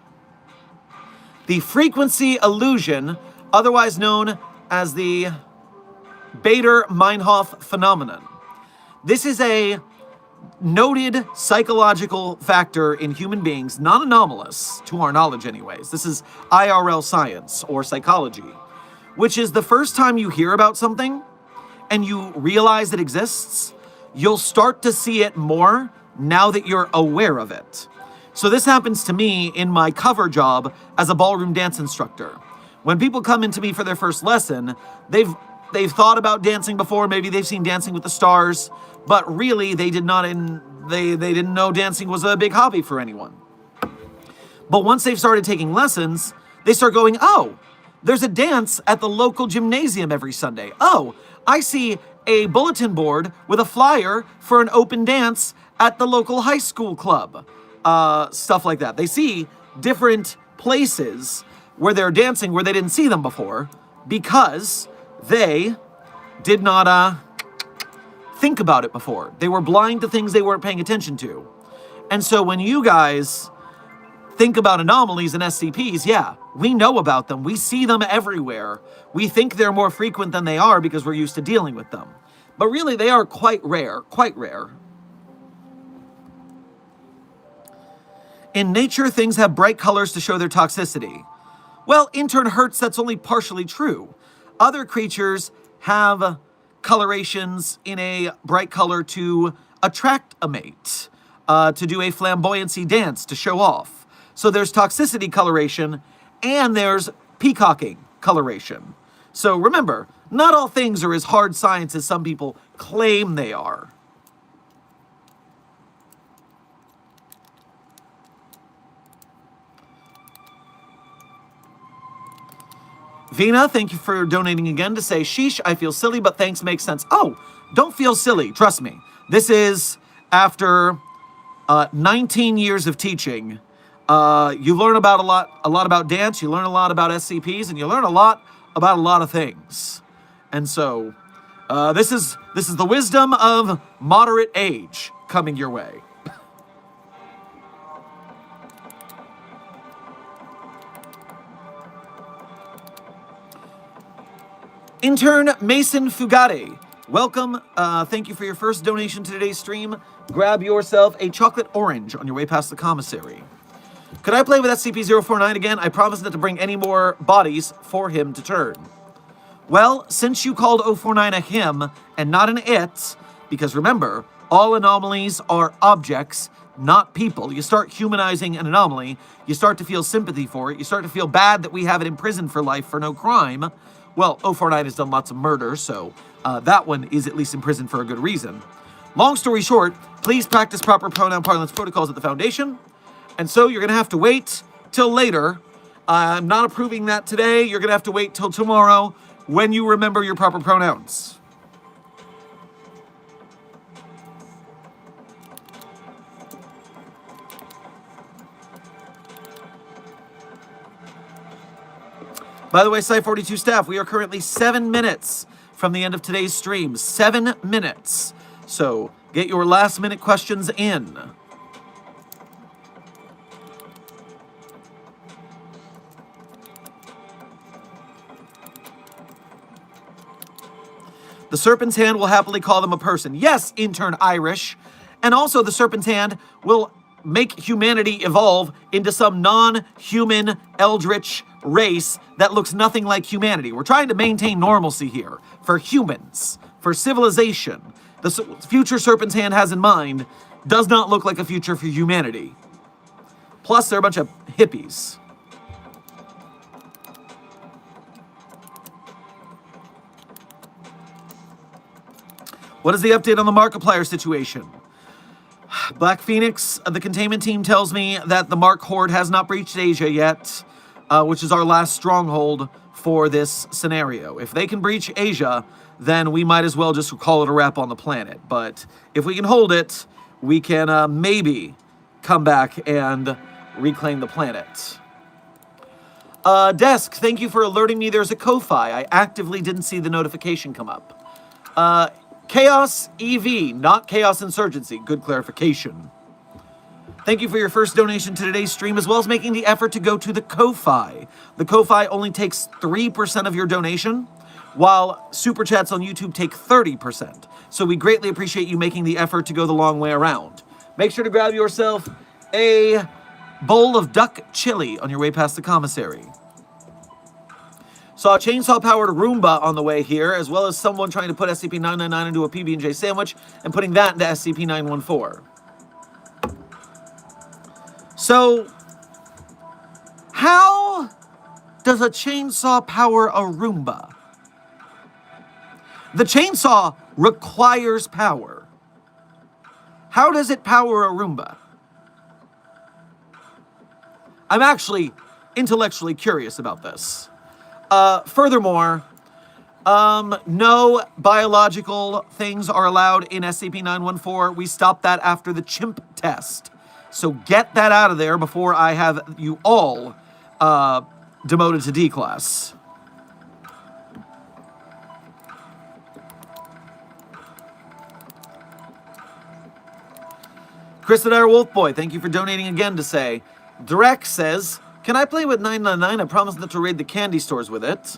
The frequency illusion, otherwise known as the Bader-Meinhof phenomenon. This is a noted psychological factor in human beings, not anomalous, to our knowledge anyways. This is IRL science, or psychology, which is the first time you hear about something and you realize it exists, you'll start to see it more now that you're aware of it. So this happens to me in my cover job as a ballroom dance instructor. When people come into me for their first lesson, they've thought about dancing before, maybe they've seen Dancing with the Stars, but really they didn't know dancing was a big hobby for anyone. But once they've started taking lessons, they start going, oh, there's a dance at the local gymnasium every Sunday. Oh, I see a bulletin board with a flyer for an open dance at the local high school club. Stuff like that. They see different places where they're dancing where they didn't see them before because they did not think about it before. They were blind to things they weren't paying attention to. And so when you guys think about anomalies and SCPs, yeah, we know about them. We see them everywhere. We think they're more frequent than they are because we're used to dealing with them. But really, they are quite rare, quite rare. In nature, things have bright colors to show their toxicity. Well, intern Hertz, that's only partially true. Other creatures have colorations in a bright color to attract a mate, to do a flamboyancy dance to show off. So there's toxicity coloration and there's peacocking coloration. So remember, not all things are as hard science as some people claim they are. Vina, thank you for donating again to say, sheesh, I feel silly, but thanks makes sense. Oh, don't feel silly, trust me. This is after 19 years of teaching. You learn about a lot about dance, you learn a lot about SCPs, and you learn a lot about a lot of things. And so, this is the wisdom of moderate age coming your way. Intern Mason Fugate, welcome. Thank you for your first donation to today's stream. Grab yourself a chocolate orange on your way past the commissary. Could I play with SCP-049 again? I promise not to bring any more bodies for him to turn. Well, since you called 049 a him and not an it, because remember, all anomalies are objects, not people. You start humanizing an anomaly, you start to feel sympathy for it, you start to feel bad that we have it imprisoned for life for no crime. Well, 049 has done lots of murder, so that one is at least imprisoned for a good reason. Long story short, please practice proper pronoun parlance protocols at the Foundation. And so you're going to have to wait till later. I'm not approving that today. You're going to have to wait till tomorrow when you remember your proper pronouns. By the way, Site42 staff, we are currently 7 minutes from the end of today's stream. 7 minutes. So get your last minute questions in. The Serpent's Hand will happily call them a person. Yes, intern Irish. And also the Serpent's Hand will make humanity evolve into some non-human eldritch race that looks nothing like humanity. We're trying to maintain normalcy here for humans, for civilization. The future Serpent's Hand has in mind does not look like a future for humanity. Plus, they're a bunch of hippies. What is the update on the Markiplier situation? Black Phoenix, the containment team tells me that the Mark Horde has not breached Asia yet, which is our last stronghold for this scenario. If they can breach Asia, then we might as well just call it a wrap on the planet. But if we can hold it, we can maybe come back and reclaim the planet. Desk, thank you for alerting me there's a Ko-Fi. I actively didn't see the notification come up. Chaos EV, not Chaos Insurgency. Good clarification. Thank you for your first donation to today's stream, as well as making the effort to go to the Ko-Fi. The Ko-Fi only takes 3% of your donation, while Super Chats on YouTube take 30%. So we greatly appreciate you making the effort to go the long way around. Make sure to grab yourself a bowl of duck chili on your way past the commissary. Saw a chainsaw-powered Roomba on the way here, as well as someone trying to put SCP-999 into a PB&J sandwich and putting that into SCP-914. So, how does a chainsaw power a Roomba? The chainsaw requires power. How does it power a Roomba? I'm actually intellectually curious about this. Furthermore, no biological things are allowed in SCP-914. We stopped that after the chimp test. So get that out of there before I have you all demoted to D class. Chris and our Wolf Boy, thank you for donating again to say. Drek says, can I play with 999? I promise not to raid the candy stores with it.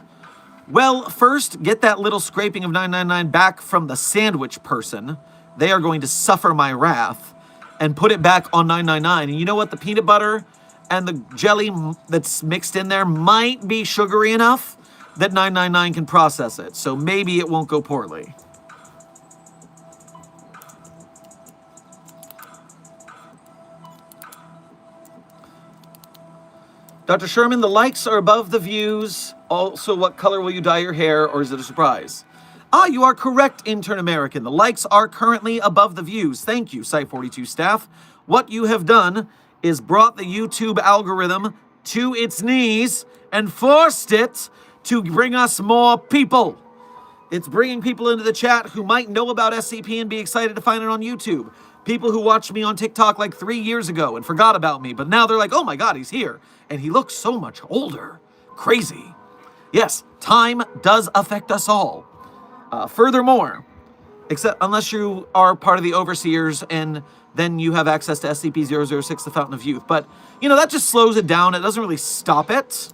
Well, first, get that little scraping of 999 back from the sandwich person. They are going to suffer my wrath. And put it back on 999. And you know what? The peanut butter and the jelly that's mixed in there might be sugary enough that 999 can process it. So maybe it won't go poorly. Dr. Sherman, the likes are above the views. Also, what color will you dye your hair, or is it a surprise? Ah, you are correct, Intern American. The likes are currently above the views. Thank you, Site42 staff. What you have done is brought the YouTube algorithm to its knees and forced it to bring us more people. It's bringing people into the chat who might know about SCP and be excited to find it on YouTube. People who watched me on TikTok like 3 years ago and forgot about me, but now they're like, oh my God, he's here. And he looks so much older. Crazy. Yes, time does affect us all. Furthermore, except unless you are part of the overseers and then you have access to SCP-006, the Fountain of Youth. But, you know, that just slows it down. It doesn't really stop it.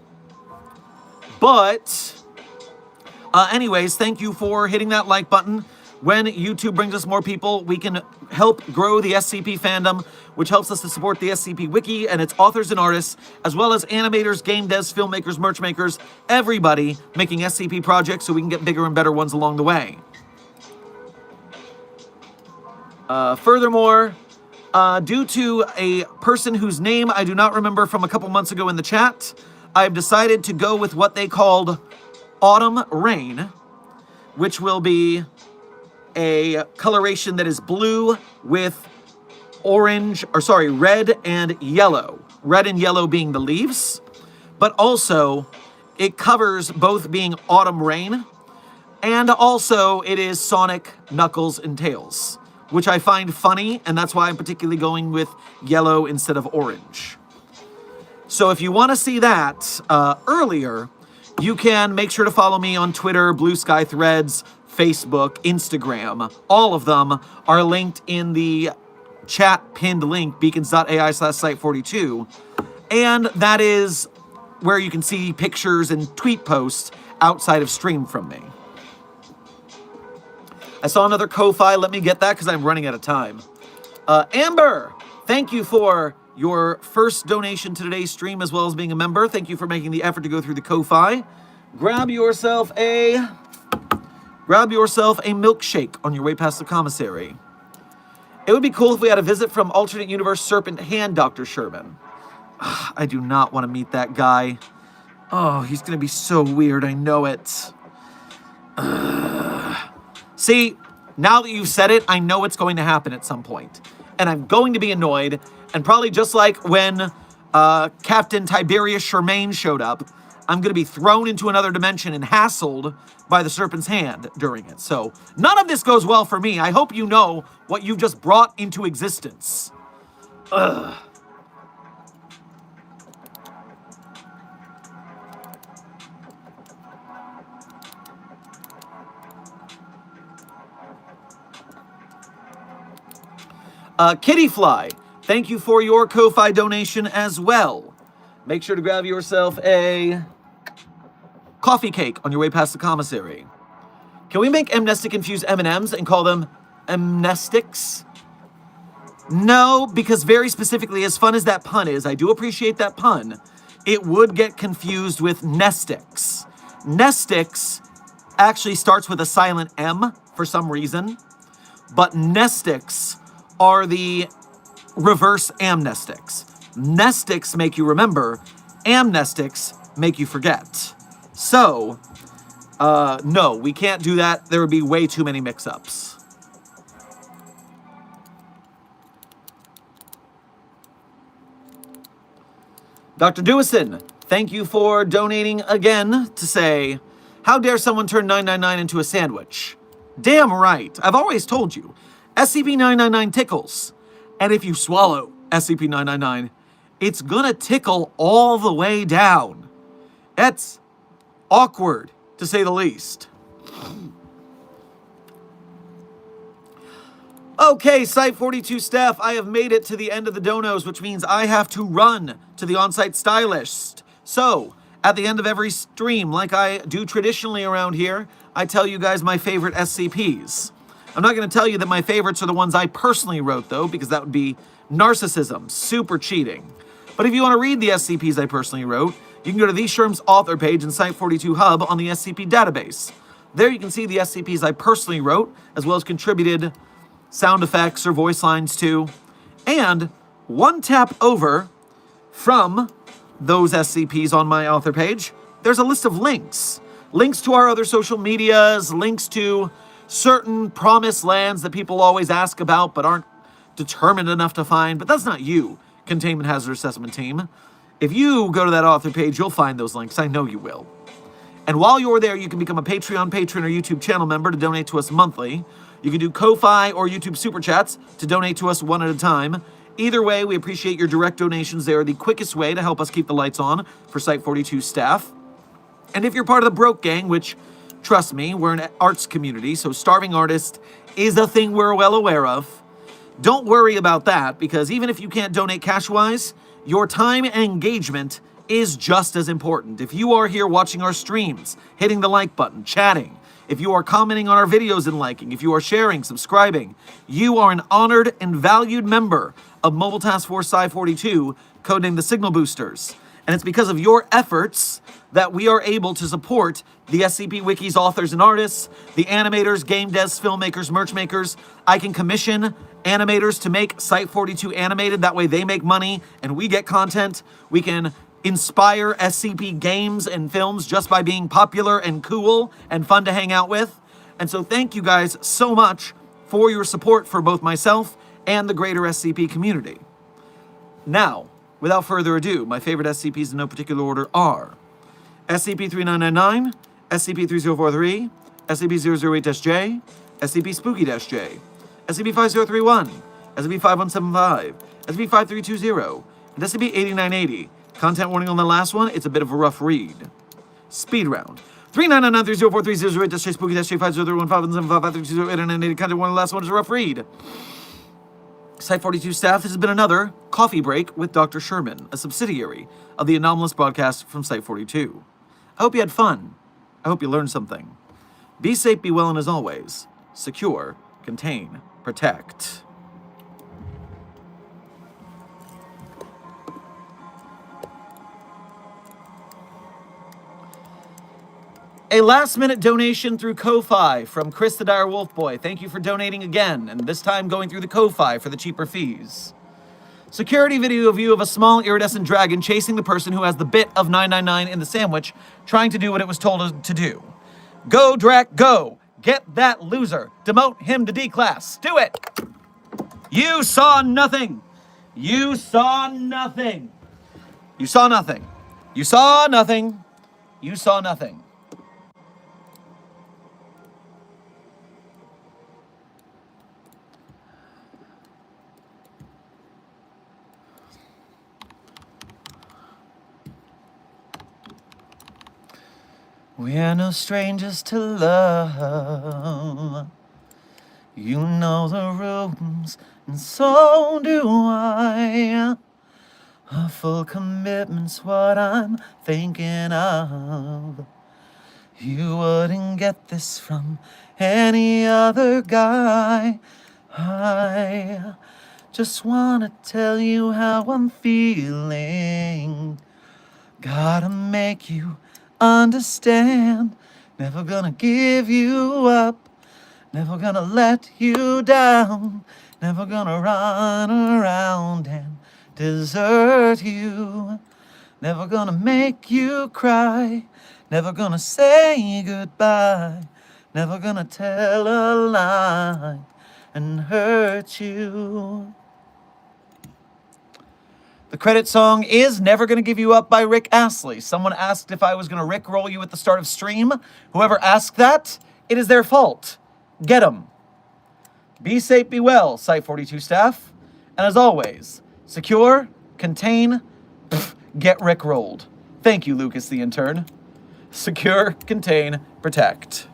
But Anyways, thank you for hitting that like button. When YouTube brings us more people, we can help grow the SCP fandom, which helps us to support the SCP Wiki and its authors and artists, as well as animators, game devs, filmmakers, merch makers, everybody making SCP projects so we can get bigger and better ones along the way. Furthermore, due to a person whose name I do not remember from a couple months ago in the chat, I've decided to go with what they called Autumn Rain, which will be a coloration that is blue with red and yellow. Red and yellow being the leaves, but also it covers both being autumn rain, and also it is Sonic, Knuckles, and Tails, which I find funny, and that's why I'm particularly going with yellow instead of orange. So if you want to see that earlier, you can make sure to follow me on Twitter, Blue Sky Threads, Facebook, Instagram. All of them are linked in the chat pinned link, beacons.ai/site42. And that is where you can see pictures and tweet posts outside of stream from me. I saw another Ko-Fi. Let me get that because I'm running out of time. Amber, thank you for your first donation to today's stream as well as being a member. Thank you for making the effort to go through the Ko-Fi. Grab yourself a milkshake on your way past the commissary. It would be cool if we had a visit from alternate universe Serpent Hand, Dr. Sherman. I do not want to meet that guy. Oh, he's going to be so weird. I know it. See, now that you've said it, I know it's going to happen at some point. And I'm going to be annoyed. And probably just like when Captain Tiberius Shermaine showed up, I'm going to be thrown into another dimension and hassled by the Serpent's Hand during it. So none of this goes well for me. I hope you know what you've just brought into existence. Ugh. Kittyfly, thank you for your Ko-Fi donation as well. Make sure to grab yourself a coffee cake on your way past the commissary. Can we make amnestic-infused M&Ms and call them amnestics? No, because very specifically, as fun as that pun is, I do appreciate that pun, it would get confused with nestix. Nestix actually starts with a silent M for some reason, but nestix are the reverse amnestics. Nestics make you remember, amnestics make you forget. So, no, we can't do that. There would be way too many mix-ups. Dr. Dewison, thank you for donating again to say, how dare someone turn 999 into a sandwich? Damn right. I've always told you, SCP-999 tickles. And if you swallow SCP-999, it's gonna tickle all the way down. It's awkward, to say the least. Okay, Site42 staff, I have made it to the end of the donos, which means I have to run to the on-site stylist. So, at the end of every stream, like I do traditionally around here, I tell you guys my favorite SCPs. I'm not going to tell you that my favorites are the ones I personally wrote, though, because that would be narcissism, super cheating. But if you want to read the SCPs I personally wrote, you can go to the Sherm's author page in Site42 Hub on the SCP database. There you can see the SCPs I personally wrote, as well as contributed sound effects or voice lines to. And one tap over from those SCPs on my author page, there's a list of links. Links to our other social medias, links to certain promised lands that people always ask about but aren't determined enough to find. But that's not you, Containment Hazard Assessment Team. If you go to that author page, you'll find those links. I know you will. And while you're there, you can become a Patreon patron or YouTube channel member to donate to us monthly. You can do Ko-Fi or YouTube Super Chats to donate to us one at a time. Either way, we appreciate your direct donations. They are the quickest way to help us keep the lights on for Site42 staff. And if you're part of the Broke Gang, which, trust me, we're an arts community, so starving artist is a thing we're well aware of. Don't worry about that, because even if you can't donate cash-wise, your time and engagement is just as important. If you are here watching our streams, hitting the like button, chatting, if you are commenting on our videos and liking, if you are sharing, subscribing, you are an honored and valued member of Mobile Task Force Psi-42, codenamed the Signal Boosters. And it's because of your efforts that we are able to support the SCP Wiki's authors and artists, the animators, game devs, filmmakers, merch makers. I can commission animators to make Site42 animated. That way they make money and we get content. We can inspire SCP games and films just by being popular and cool and fun to hang out with. And so thank you guys so much for your support for both myself and the greater SCP community. Now, without further ado, my favorite SCPs in no particular order are SCP-3999, SCP-3043, SCP-008-J, SCP-Spooky-J, SCP-5031, SCP-5175, SCP-5320, and SCP-8980. Content warning on the last one, it's a bit of a rough read. Speed round. 3999-3043-008-J, Spooky-J, 5031-5175-5320, content warning on the last one is a rough read. Site-42 staff, this has been another Coffee Break with Dr. Sherman, a subsidiary of the anomalous broadcast from Site-42. I hope you had fun. I hope you learned something. Be safe, be well, and as always, secure, contain, protect. A last-minute donation through Ko-Fi from Chris the Dire Wolf Boy. Thank you for donating again, and this time going through the Ko-Fi for the cheaper fees. Security video view of a small iridescent dragon chasing the person who has the bit of 999 in the sandwich, trying to do what it was told to do. Go, Drac, go! Get that loser! Demote him to D-class! Do it! You saw nothing! You saw nothing! You saw nothing! You saw nothing! You saw nothing! We're no strangers to love. You know the rooms, and so do I. A full commitment's what I'm thinking of. You wouldn't get this from any other guy. I just wanna tell you how I'm feeling. Gotta make you understand, never gonna give you up, never gonna let you down, never gonna run around and desert you, never gonna make you cry, never gonna say goodbye, never gonna tell a lie and hurt you. The credit song is Never Gonna Give You Up by Rick Astley. Someone asked if I was gonna Rickroll you at the start of stream. Whoever asked that, it is their fault. Get 'em. Be safe, be well, Site-42 staff. And as always, secure, contain, get Rickrolled. Thank you, Lucas the intern. Secure, contain, protect.